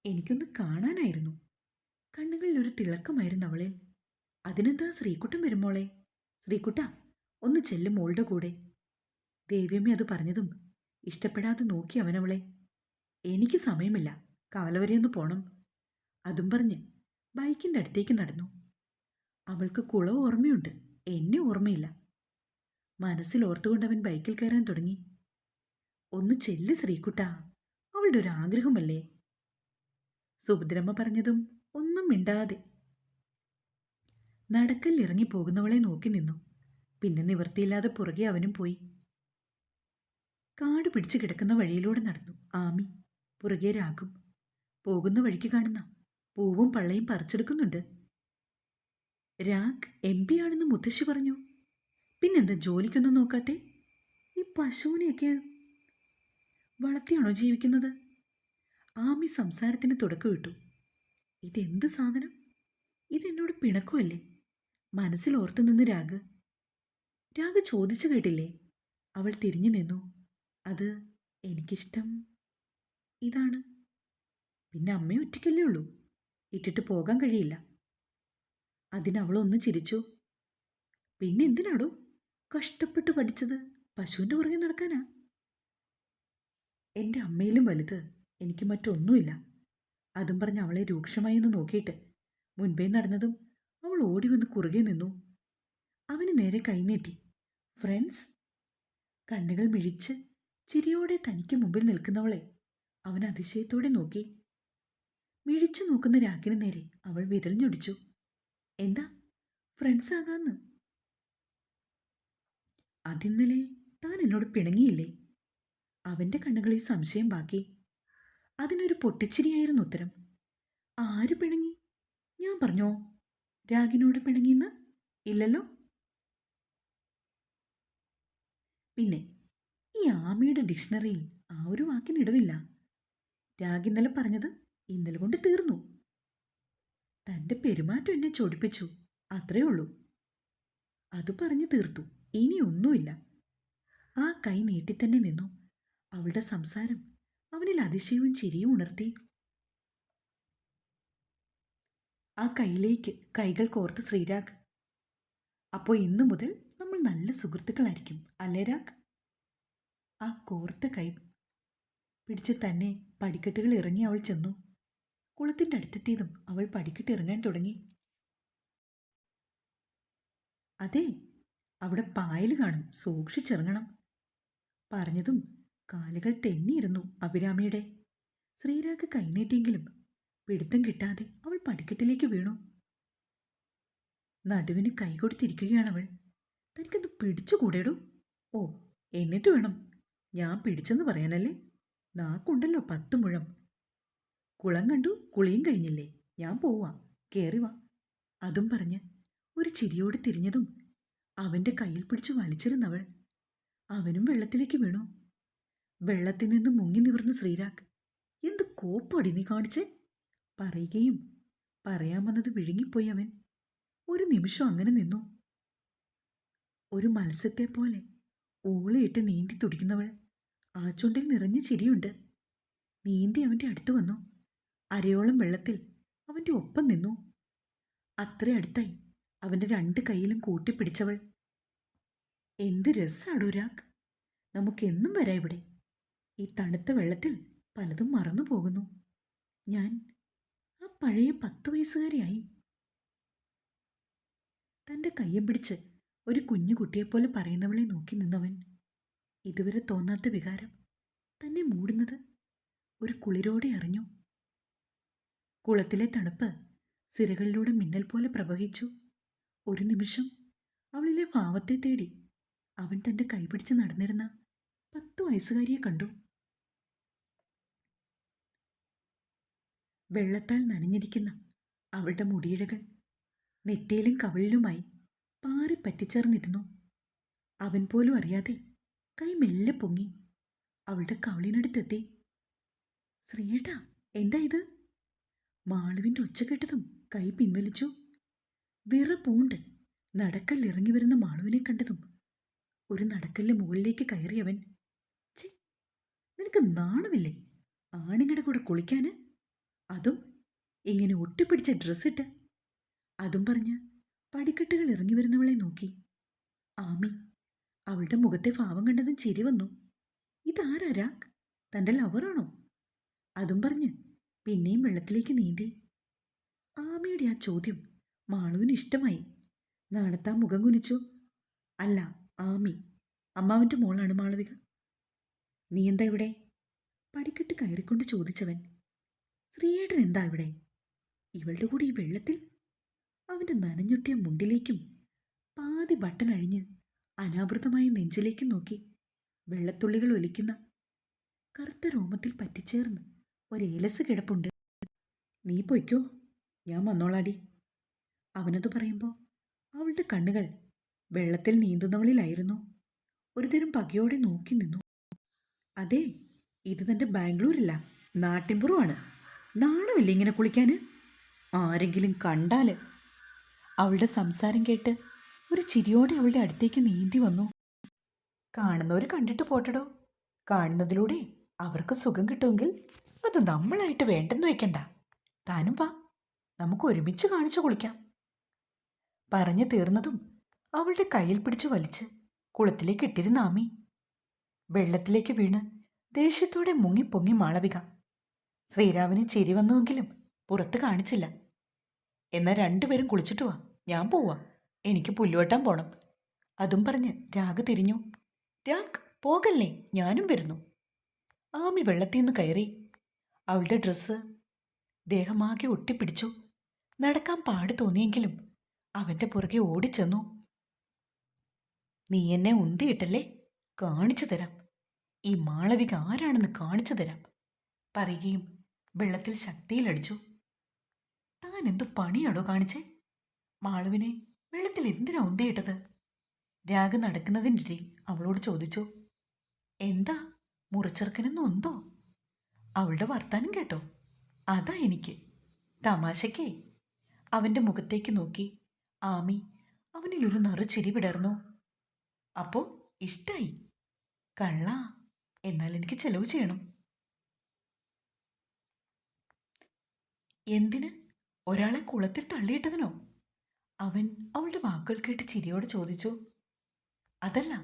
എനിക്കൊന്ന് കാണാനായിരുന്നു. കണ്ണുകളിൽ ഒരു തിളക്കമായിരുന്നു അവളിൽ. അതിനെന്താ, ശ്രീകുട്ടൻ വരുമോളെ? ശ്രീകുട്ട, ഒന്ന് ചെല്ലും മോളുടെ കൂടെ. ദേവിയമ്മ അത് പറഞ്ഞതും ഇഷ്ടപ്പെടാതെ നോക്കി അവനവളെ. എനിക്ക് സമയമില്ല, കവലവരെയൊന്ന് പോണം. അതും പറഞ്ഞ് ബൈക്കിൻ്റെ അടുത്തേക്ക് നടന്നു. അവൾക്ക് കുളം ഓർമ്മയുണ്ട്, എന്നെ ഓർമ്മയില്ല. മനസ്സിൽ ഓർത്തുകൊണ്ടവൻ ബൈക്കിൽ കയറാൻ തുടങ്ങി. ഒന്ന് ചെല്ല് ശ്രീകുട്ട, അവളുടെ ഒരു ആഗ്രഹമല്ലേ? സുഭദ്രമ്മ പറഞ്ഞതും ഒന്നും മിണ്ടാതെ നടക്കൽ ഇറങ്ങിപ്പോകുന്നവളെ നോക്കി നിന്നു. പിന്നെ നിവൃത്തിയില്ലാതെ പുറകെ അവനും പോയി. കാട് പിടിച്ചു കിടക്കുന്ന വഴിയിലൂടെ നടന്നു ആമി. പുറകെ രാഗും. പോകുന്ന വഴിക്ക് കാണുന്ന പൂവും പള്ളയും പറിച്ചെടുക്കുന്നുണ്ട്. രാഗ് MP ആണെന്ന് മുത്തശ്ശി പറഞ്ഞു. പിന്നെന്താ ജോലിക്കൊന്നും നോക്കാത്തെ? ഈ പശുവിനെയൊക്കെ വളർത്തിയാണോ ജീവിക്കുന്നത്? ആമി സംസാരത്തിന് തുടക്കമിട്ടു. ഇതെന്ത് സാധനം? ഇതെന്നോട് പിണക്കുമല്ലേ? മനസ്സിൽ ഓർത്തു നിന്ന് രാഗ്. രാഗ് ചോദിച്ചു കേട്ടില്ലേ? അവൾ തിരിഞ്ഞു നിന്നു. അത് എനിക്കിഷ്ടം ഇതാണ്. പിന്നെ അമ്മയും ഒറ്റയ്ക്കല്ലേ ഉള്ളൂ, ഇട്ടിട്ട് പോകാൻ കഴിയില്ല. അതിനവളൊന്ന് ചിരിച്ചു. പിന്നെ എന്തിനാടോ കഷ്ടപ്പെട്ട് പഠിച്ചത്? പശുവിൻ്റെ പുറകെ നടക്കാനാ? എൻ്റെ അമ്മയിലും വലുത് എനിക്ക് മറ്റൊന്നുമില്ല. അതും പറഞ്ഞ് അവളെ രൂക്ഷമായി ഒന്ന് നോക്കിയിട്ട് മുൻപേ നടന്നതും അവൾ ഓടി വന്ന് കുറുകെ നിന്നു. അവന് നേരെ കൈനീട്ടി. ഫ്രണ്ട്സ്. കണ്ണുകൾ മിഴിച്ച് ചിരിയോടെ തനിക്ക് മുമ്പിൽ നിൽക്കുന്നവളെ അവൻ അതിശയത്തോടെ നോക്കി. മിഴിച്ചു നോക്കുന്ന രാഗിന് നേരെ അവൾ വിരൽ ഞൊടിച്ചു. എന്താ, ഫ്രണ്ട്സ് ആകാന്ന്? അതിന്നലെ താൻ എന്നോട് പിണങ്ങിയില്ലേ? അവൻ്റെ കണ്ണുകളിൽ സംശയം ബാക്കി. അതിനൊരു പൊട്ടിച്ചിരിയായിരുന്നു ഉത്തരം. ആര് പിണങ്ങി? ഞാൻ പറഞ്ഞോ രാഗിനോട് പിണങ്ങിന്ന്? ഇല്ലല്ലോ. പിന്നെ ഈ ആമിയുടെ ഡിക്ഷണറിയിൽ ആ ഒരു വാക്കിനിടവില്ല. രാഗ് ഇന്നലെ പറഞ്ഞത് ഇന്നലെ കൊണ്ട് തീർന്നു. തൻ്റെ പെരുമാറ്റം എന്നെ ചൊടിപ്പിച്ചു, അത്രേ ഉള്ളൂ. അത് പറഞ്ഞു തീർത്തു. ഇനിയൊന്നുമില്ല. ആ കൈ നീട്ടിത്തന്നെ നിന്നു. അവളുടെ സംസാരം അവനിൽ അതിശയവും ചിരിയും ഉണർത്തി. ആ കൈയിലേക്ക് കൈകൾ കോർത്ത് ശ്രീരാഗ്. അപ്പോൾ ഇന്നു മുതൽ നമ്മൾ നല്ല സുഹൃത്തുക്കളായിരിക്കും അല്ലേ രാഗ്? ആ കോർത്ത കൈ പിടിച്ച് തന്നെ പടിക്കെട്ടുകൾ ഇറങ്ങി അവൾ ചെന്നു. കുളത്തിൻ്റെ അടുത്തെത്തിയതും അവൾ പടിക്കെട്ട് ഇറങ്ങാൻ തുടങ്ങി. അതെ, അവിടെ പായൽ കാണും, സൂക്ഷിച്ചിറങ്ങണം. പറഞ്ഞതും കാലുകൾ തെന്നിയിരുന്നു അഭിരാമിയുടെ. ശ്രീരാഗ് കൈനീട്ടിയെങ്കിലും പിടുത്തം കിട്ടാതെ അവൾ പടിക്കെട്ടിലേക്ക് വീണു. നടുവിന് കൈ കൊടുത്തിരിക്കുകയാണവൾ. തനിക്കൊന്ന് പിടിച്ചുകൂടെടൂ? ഓ, എന്നിട്ട് വേണം ഞാൻ പിടിച്ചെന്ന് പറയാനല്ലേ? നാക്കുണ്ടല്ലോ 10 മുഴം. കുളം കണ്ടു, കുളിയും കഴിഞ്ഞില്ലേ, ഞാൻ പോവാ, കേറി വാ. അതും പറഞ്ഞ് ഒരു ചിരിയോട് തിരിഞ്ഞതും അവൻ്റെ കയ്യിൽ പിടിച്ചു വലിച്ചിരുന്നവൾ അവനും വെള്ളത്തിലേക്ക് വീണു. വെള്ളത്തിൽ നിന്ന് മുങ്ങി നിവർന്ന ശ്രീരാഗ്, എന്ത് കോപ്പടി നീ കാണിച്ചേ? പറയുകയും പറയാമെന്നത് വിഴുങ്ങിപ്പോയി അവൻ. ഒരു നിമിഷം അങ്ങനെ നിന്നു. ഒരു മത്സ്യത്തെ പോലെ ഊളയിട്ട് നീന്തി തുടിക്കുന്നവൾ. ആ ചുണ്ടിൽ നിറഞ്ഞ ചിരിയുണ്ട്. നീന്തി അവൻ്റെ അടുത്ത് വന്നു. അരയോളം വെള്ളത്തിൽ അവൻ്റെ ഒപ്പം നിന്നു. അത്ര അടുത്തായി അവൻ്റെ 2 കൈയിലും കൂട്ടിപ്പിടിച്ചവൾ. എന്ത് രസാടോ രാഗ്, നമുക്കെന്നും വരാം ഇവിടെ. ഈ തണുത്ത വെള്ളത്തിൽ പലതും മറന്നു പോകുന്നു. ഞാൻ ആ പഴയ 10 വയസ്സുകാരിയായി. തൻ്റെ കയ്യും പിടിച്ച് ഒരു കുഞ്ഞു കുട്ടിയെപ്പോലെ പറയുന്നവളെ നോക്കി നിന്നവൻ. ഇതുവരെ തോന്നാത്ത വികാരം തന്നെ മൂടുന്നത് ഒരു കുളിരോടെ അറിഞ്ഞു. കുളത്തിലെ തണുപ്പ് സിരകളിലൂടെ മിന്നൽ പോലെ പ്രവഹിച്ചു. ഒരു നിമിഷം അവളിലെ ഭാവത്തെ തേടി അവൻ തൻ്റെ കൈപിടിച്ച് നടന്നിരുന്ന 10 വയസ്സുകാരിയെ കണ്ടു. വെള്ളത്താൽ നനഞ്ഞിരിക്കുന്ന അവളുടെ മുടിയിഴകൾ നെറ്റിയിലും കവിളിലുമായി പാറി പറ്റിച്ചേർന്നിരുന്നു. അവൻ പോലും അറിയാതെ കൈ മെല്ലെ പൊങ്ങി അവളുടെ കവിളിനടുത്തെത്തി. ശ്രീയേട്ടാ, എന്താ ഇത്? മാളുവിൻ്റെ ഒച്ച കേട്ടതും കൈ പിൻവലിച്ചു. വിറപൂണ്ട് നടക്കല്ലിറങ്ങി വരുന്ന മാളുവിനെ കണ്ടതും ഒരു നടക്കല്ല് മുകളിലേക്ക് കയറിയവൻ, ചേ, നിനക്ക് നാണമില്ലേ ആണുങ്ങളുടെ കൂടെ കുളിക്കാന്? അതും ഇങ്ങനെ ഒട്ടിപ്പിടിച്ച ഡ്രസ്സിട്ട്. അതും പറഞ്ഞ് പടിക്കെട്ടുകൾ ഇറങ്ങി വരുന്നവളെ നോക്കി. ആമി അവളുടെ മുഖത്തെ ഭാവം കണ്ടതും ചിരി വന്നു. ഇതാരാ രാഗ്, തൻ്റെ ലവറാണോ? അതും പറഞ്ഞ് പിന്നെയും വെള്ളത്തിലേക്ക് നീന്തി. ആമിയുടെ ആ ചോദ്യം മാളുവിന് ഇഷ്ടമായി. നാണത്താ മുഖം കുനിച്ചു. അല്ല, ആമി അമ്മാവൻ്റെ മോളാണ് മാളവിക. നീ എന്താ ഇവിടെ? പടിക്കെട്ട് കയറിക്കൊണ്ട് ചോദിച്ചവൻ. ശ്രീയേട്ടൻ എന്താ ഇവിടെ? ഇവളുടെ കൂടി ഈ വെള്ളത്തിൽ? അവൻ്റെ നനഞ്ഞൊട്ടിയ മുണ്ടിലേക്കും പാതി ബട്ടൺ അഴിഞ്ഞ് അനാവൃതമായ നെഞ്ചിലേക്കും നോക്കി. വെള്ളത്തുള്ളികൾ ഒലിക്കുന്ന കറുത്ത രോമത്തിൽ പറ്റിച്ചേർന്ന് ഒരേലസ് കിടപ്പുണ്ട്. നീ പൊയ്ക്കോ, ഞാൻ വന്നോളാടി. അവനത് പറയുമ്പോൾ അവളുടെ കണ്ണുകൾ വെള്ളത്തിൽ നീന്തുന്നവളിലായിരുന്നു. ഒരുതരം പകയോടെ നോക്കി നിന്നു. അതെ, ഇത് തൻ്റെ ബാംഗ്ലൂരില്ല, നാട്ടിൻപുറമാണ്. നാണമില്ല ഇങ്ങനെ കുളിക്കാന്? ആരെങ്കിലും കണ്ടാല്. അവളുടെ സംസാരം കേട്ട് ഒരു ചിരിയോടെ അവളുടെ അടുത്തേക്ക് നീന്തി വന്നു. കാണുന്നവർ കണ്ടിട്ട് പോട്ടടോ. കാണുന്നതിലൂടെ അവർക്ക് സുഖം കിട്ടുമെങ്കിൽ അത് നമ്മളായിട്ട് വേണ്ടെന്ന് വെക്കണ്ട. താനും വാ, നമുക്ക് ഒരുമിച്ച് കാണിച്ചു കുളിക്കാം. പറഞ്ഞു തീർന്നതും അവളുടെ കയ്യിൽ പിടിച്ച് വലിച്ച് കുളത്തിലേക്ക് ഇട്ടിരുന്ന ആമി. വെള്ളത്തിലേക്ക് വീണ് ദേഷ്യത്തോടെ മുങ്ങിപ്പൊങ്ങി മാളവിക. ശ്രീരാവിന് ചിരി വന്നുവെങ്കിലും പുറത്ത് കാണിച്ചില്ല. എന്നാൽ 2 പേരും കുളിച്ചിട്ട് വാ, ഞാൻ പോവാ, എനിക്ക് പുല്ലുവെട്ടാൻ പോണം. അതും പറഞ്ഞ് രാഗ് തിരിഞ്ഞു. രാഗ് പോകല്ലേ, ഞാനും വരുന്നു. ആമി വെള്ളത്തിൽ നിന്ന് കയറി. അവളുടെ ഡ്രസ്സ് ദേഹമാകെ ഒട്ടിപ്പിടിച്ചു. നടക്കാൻ പാട് തോന്നിയെങ്കിലും അവൻ്റെ പുറകെ ഓടിച്ചെന്നു. നീ എന്നെ ഉന്തിയിട്ടല്ലേ, കാണിച്ചു തരാം. ഈ മാളവിക ആരാണെന്ന് കാണിച്ചു തരാം പറയുകയും വെള്ളത്തിൽ ശക്തിയിലടിച്ചു. താൻ എന്തു പണിയാടോ കാണിച്ചേ? മാളുവിനെ വെള്ളത്തിൽ എന്തിനാ ഉന്തിയിട്ടത്? രാഗ് നടക്കുന്നതിനിടയിൽ അവളോട് ചോദിച്ചു. എന്താ, മുറിച്ചെറുക്കനെന്ന് ഉന്തോ? അവളുടെ വർത്താനം കേട്ടോ, അതാ എനിക്ക്. തമാശക്കേ. അവൻ്റെ മുഖത്തേക്ക് നോക്കി ആമി അവനിൽ ഒരു നറുചിരി വിടർന്നു. അപ്പോ ഇഷ്ടായി? കള്ളാ, എന്നാൽ എനിക്ക് ചെലവ് ചെയ്യണം. എന്തിന്? ഒരാളെ കുളത്തിൽ തള്ളിയിട്ടതിനോ? അവൻ അവളുടെ വാക്കുകൾ കേട്ട് ചിരിയോടെ ചോദിച്ചു. അതല്ല,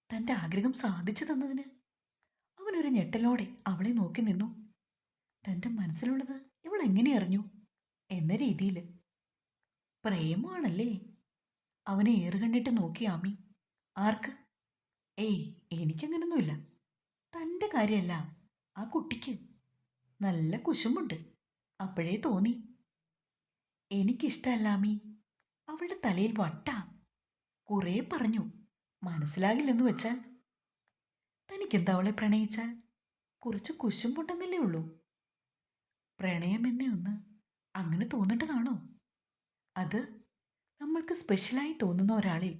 തൻ്റെ ആഗ്രഹം സാധിച്ചു തന്നതിന്. അവനൊരു ഞെട്ടലോടെ അവളെ നോക്കി നിന്നു. തൻ്റെ മനസ്സിലുള്ളത് ഇവൾ എങ്ങനെ അറിഞ്ഞു എന്ന രീതിയിൽ. പ്രേമമാണല്ലേ? അവനെ ഏറുകണ്ടിട്ട് നോക്കി ആമി. ആർക്ക്? ഏയ്, എനിക്കങ്ങനൊന്നുമില്ല. തൻ്റെ കാര്യമല്ല, ആ കുട്ടിക്ക് നല്ല കുശുമ്പുണ്ട്, അപ്പോഴേ തോന്നി. എനിക്കിഷ്ടമല്ല ആമി. അവളുടെ തലയിൽ വട്ടാ. കുറേ പറഞ്ഞു, മനസ്സിലാകില്ലെന്ന് വെച്ചാൽ. തനിക്കെന്താ അവളെ പ്രണയിച്ചാൽ കുറച്ച് കുശുമ്പുണ്ടെന്നല്ലേ ഉള്ളൂ. പ്രണയമെന്നേ ഒന്ന് അങ്ങനെ തോന്നേണ്ടതാണോ? അത് നമ്മൾക്ക് സ്പെഷ്യലായി തോന്നുന്ന ഒരാളിൽ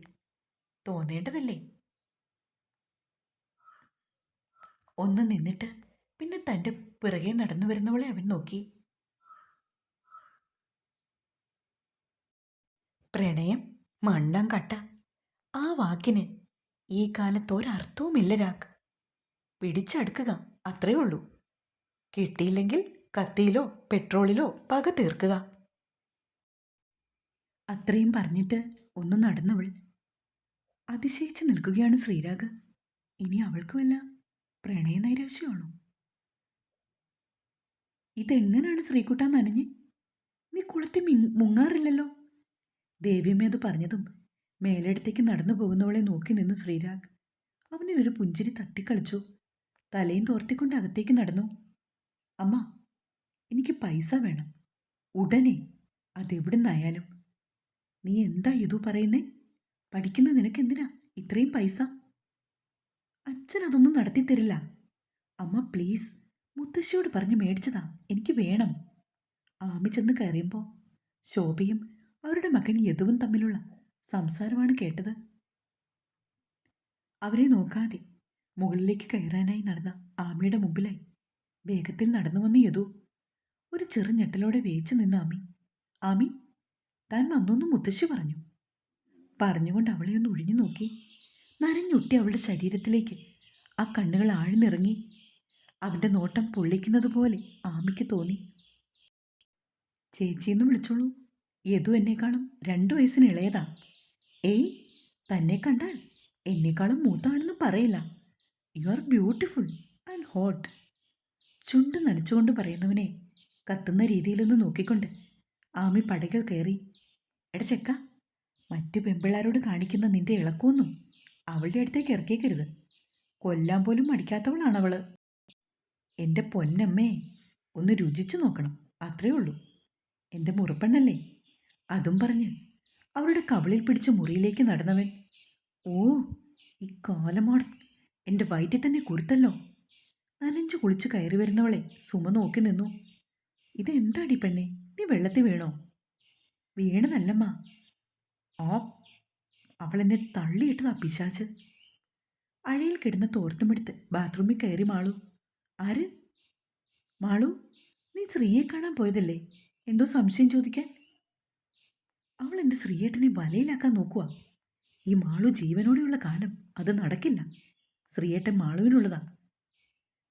തോന്നേണ്ടതല്ലേ? ഒന്ന് നിന്നിട്ട് പിന്നെ തൻ്റെ പിറകെ നടന്നു വരുന്നവളെ അവൻ നോക്കി. പ്രണയം, മണ്ണാങ്കട്ട. ആ വാക്കിന് ഈ കാലത്ത് ഒരർത്ഥവുമില്ല രാഗ്. പിടിച്ചടുക്കുക, അത്രേ ഉള്ളൂ. കിട്ടിയില്ലെങ്കിൽ കത്തിയിലോ പെട്രോളിലോ പക തീർക്കുക. അത്രയും പറഞ്ഞിട്ട് ഒന്ന് നടന്നവൾ അതിശയിച്ച് നിൽക്കുകയാണ് ശ്രീരാഗ്. ഇനി അവൾക്ക് വല്ല പ്രണയ നൈരാശ്യമാണോ? ഇതെങ്ങനെയാണ് ശ്രീകുട്ട നനഞ്ഞ്? നീ കുളത്തിൽ മുങ്ങാറില്ലല്ലോ. ദേവിയമ്മ അത് പറഞ്ഞതും മേലെടുത്തേക്ക് നടന്നു പോകുന്നവളെ നോക്കി നിന്നു ശ്രീരാഗ്. അവനിലൊരു പുഞ്ചിരി തട്ടിക്കളിച്ചു. തലയും തോർത്തിക്കൊണ്ട് അകത്തേക്ക് നടന്നു. അമ്മ, എനിക്ക് പൈസ വേണം, ഉടനെ, അതെവിടുന്നായാലും. നീ എന്താ ഇതു പറയുന്നേ? പഠിക്കുന്ന നിനക്കെന്തിനാ ഇത്രയും പൈസ? അച്ഛൻ അതൊന്നും നടത്തിത്തരില്ല. അമ്മ പ്ലീസ്, മുത്തശ്ശിയോട് പറഞ്ഞ് മേടിച്ചതാ, എനിക്ക് വേണം. ആമി ചെന്ന് കയറിയുമ്പോൾ ശോഭയും അവരുടെ മകൻ യദുവും തമ്മിലുള്ള സംസാരമാണ് കേട്ടത്. അവരെ നോക്കാതെ മുകളിലേക്ക് കയറാനായി നടന്ന ആമിയുടെ മുമ്പിലായി വേഗത്തിൽ നടന്നു വന്ന് യദു. ഒരു ചെറു ഞെട്ടലോടെ വേച്ചു നിന്ന ആമി. ആമി, താൻ വന്നൊന്നു മുത്തശ്ശി പറഞ്ഞു. പറഞ്ഞുകൊണ്ട് അവളെ ഒന്ന് ഒഴിഞ്ഞു നോക്കി. നനഞ്ഞൊട്ടി അവളുടെ ശരീരത്തിലേക്ക് ആ കണ്ണുകൾ ആഴ്ന്നിറങ്ങി. അവൻ്റെ നോട്ടം പൊള്ളിക്കുന്നത് പോലെ ആമിക്ക് തോന്നി. ചേച്ചിയെന്ന് വിളിച്ചോളൂ. യദു എന്നെക്കാളും 2 വയസ്സിന് ഇളയതാ. ഏയ്, തന്നെ കണ്ടാൽ എന്നെക്കാളും മൂത്താണെന്ന് പറയില്ല. You are beautiful and hot. ചുണ്ട് നനച്ചുകൊണ്ട് പറയുന്നവനെ കത്തുന്ന രീതിയിലൊന്ന് നോക്കിക്കൊണ്ട് ആമി പടകൾ കയറി. എടാ ചെക്ക, മറ്റു പെമ്പിള്ളാരോട് കാണിക്കുന്ന നിന്റെ ഇളക്കമൊന്നും അവളുടെ അടുത്തേക്ക് ഇറക്കിയേക്കരുത്. കൊല്ലാൻ പോലും മടിക്കാത്തവളാണവള്. എൻ്റെ പൊന്നമ്മേ, ഒന്ന് രുചിച്ചു നോക്കണം, അത്രേ ഉള്ളൂ. എൻ്റെ മുറപ്പെണ്ണല്ലേ. അതും പറഞ്ഞ് അവളുടെ കവിളിൽ പിടിച്ച് മുറിയിലേക്ക് നടന്നവൻ. ഓ, ഈ കാലമാണ് എൻ്റെ വയറ്റിൽ തന്നെ കുരുത്തല്ലോ. നനഞ്ചു കുളിച്ച് കയറി വരുന്നവളെ സുമ നോക്കി നിന്നു. ഇതെന്താടി പെണ്ണെ, നീ വെള്ളത്തിൽ വീണോ? വീണതല്ലമ്മ, ആ അവളെന്നെ തള്ളിയിട്ടതാ പിശാച്ച്. അഴയിൽ കിടന്ന തോർത്തുമെടുത്ത് ബാത്റൂമിൽ കയറി മാളു. ആര്? മാളു, നീ ശ്രീയെ കാണാൻ പോയതല്ലേ? എന്തോ സംശയം ചോദിക്കാൻ? അവൾ എൻ്റെ ശ്രീയേട്ടനെ വലയിലാക്കാൻ നോക്കുക. ഈ മാളു ജീവനോടെയുള്ള കാലം അത് നടക്കില്ല. ശ്രീയേട്ടൻ മാളുവിനുള്ളതാ.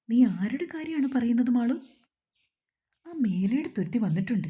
നീ ആരുടെ കാര്യമാണ് പറയുന്നത് മാളു? ആ മേലെടുത്തൊരുത്തി വന്നിട്ടുണ്ട്.